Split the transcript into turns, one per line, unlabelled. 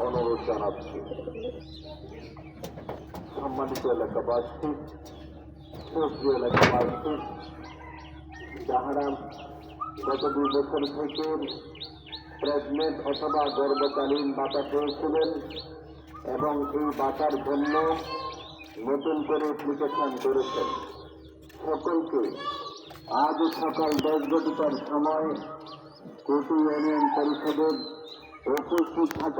অনুরোধ জানাচ্ছি। সম্মানিত এলাকাবাসী, সুপ্রিয় এলাকাবাসী, যাহারা গত 2 বছর থেকে প্রেগনেন্ট অথবা গর্ভকালীন ভাতা পেয়েছিলেন এবং এই ভাতার জন্য নতুন করে অ্যাপ্লিকেশন করেছেন, সকলকে আজ সকাল 10 ঘটিকার সময় কোটি ইউনিয়ন পরিষদের উপস্থিত থাকার